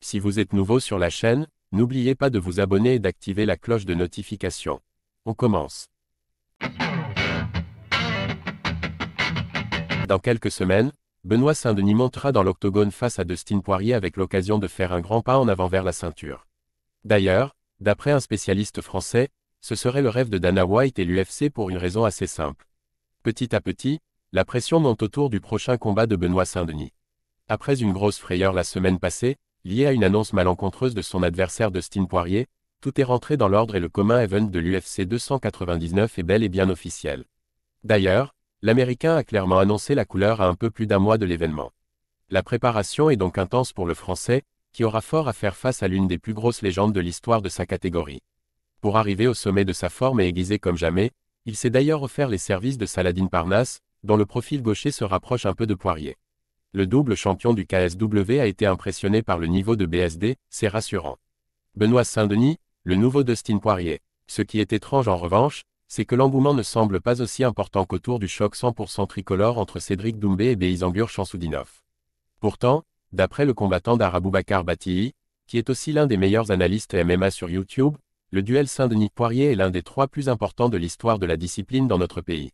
Si vous êtes nouveau sur la chaîne, n'oubliez pas de vous abonner et d'activer la cloche de notification. On commence. Dans quelques semaines, Benoît Saint-Denis montera dans l'octogone face à Dustin Poirier avec l'occasion de faire un grand pas en avant vers la ceinture. D'ailleurs, d'après un spécialiste français, ce serait le rêve de Dana White et l'UFC pour une raison assez simple. Petit à petit, la pression monte autour du prochain combat de Benoît Saint-Denis. Après une grosse frayeur la semaine passée, liée à une annonce malencontreuse de son adversaire Dustin Poirier, tout est rentré dans l'ordre et le commun event de l'UFC 299 est bel et bien officiel. D'ailleurs, l'Américain a clairement annoncé la couleur à un peu plus d'un mois de l'événement. La préparation est donc intense pour le Français, qui aura fort à faire face à l'une des plus grosses légendes de l'histoire de sa catégorie. Pour arriver au sommet de sa forme et aiguisé comme jamais, il s'est d'ailleurs offert les services de Saladin Parnasse, dont le profil gaucher se rapproche un peu de Poirier. Le double champion du KSW a été impressionné par le niveau de BSD, c'est rassurant. Benoît Saint-Denis, le nouveau Dustin Poirier. Ce qui est étrange en revanche, c'est que l'engouement ne semble pas aussi important qu'autour du choc 100% tricolore entre Cédric Doumbé et Beyzangur Chamsoudinov. Pourtant, d'après le combattant d'Aboubakar Batilli, qui est aussi l'un des meilleurs analystes MMA sur YouTube, le duel Saint-Denis-Poirier est l'un des 3 plus importants de l'histoire de la discipline dans notre pays.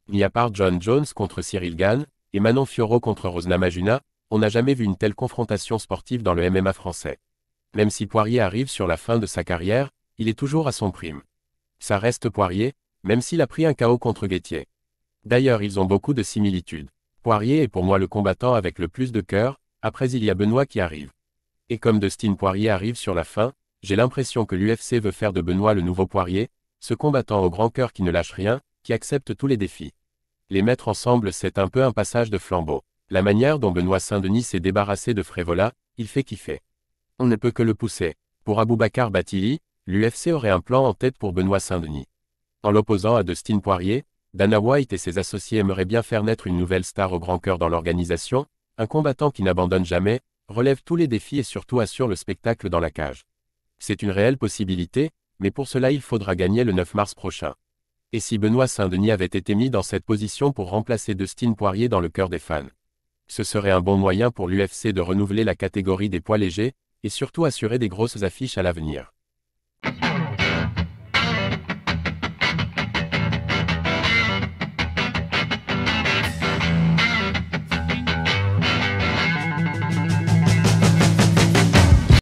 Mis à part John Jones contre Cyril Gane, et Manon Fiorot contre Rosna Majuna, on n'a jamais vu une telle confrontation sportive dans le MMA français. Même si Poirier arrive sur la fin de sa carrière, il est toujours à son prime. Ça reste Poirier, même s'il a pris un KO contre Guettier. D'ailleurs ils ont beaucoup de similitudes. Poirier est pour moi le combattant avec le plus de cœur, après il y a Benoît qui arrive. Et comme Dustin Poirier arrive sur la fin, j'ai l'impression que l'UFC veut faire de Benoît le nouveau Poirier, ce combattant au grand cœur qui ne lâche rien, qui accepte tous les défis. Les mettre ensemble c'est un peu un passage de flambeau. La manière dont Benoît Saint-Denis s'est débarrassé de Frévola, il fait kiffer. On ne peut que le pousser. Pour Aboubakar Batilli, l'UFC aurait un plan en tête pour Benoît Saint-Denis. En l'opposant à Dustin Poirier, Dana White et ses associés aimeraient bien faire naître une nouvelle star au grand cœur dans l'organisation, un combattant qui n'abandonne jamais, relève tous les défis et surtout assure le spectacle dans la cage. C'est une réelle possibilité, mais pour cela il faudra gagner le 9 mars prochain. Et si Benoît Saint-Denis avait été mis dans cette position pour remplacer Dustin Poirier dans le cœur des fans? Ce serait un bon moyen pour l'UFC de renouveler la catégorie des poids légers, et surtout assurer des grosses affiches à l'avenir.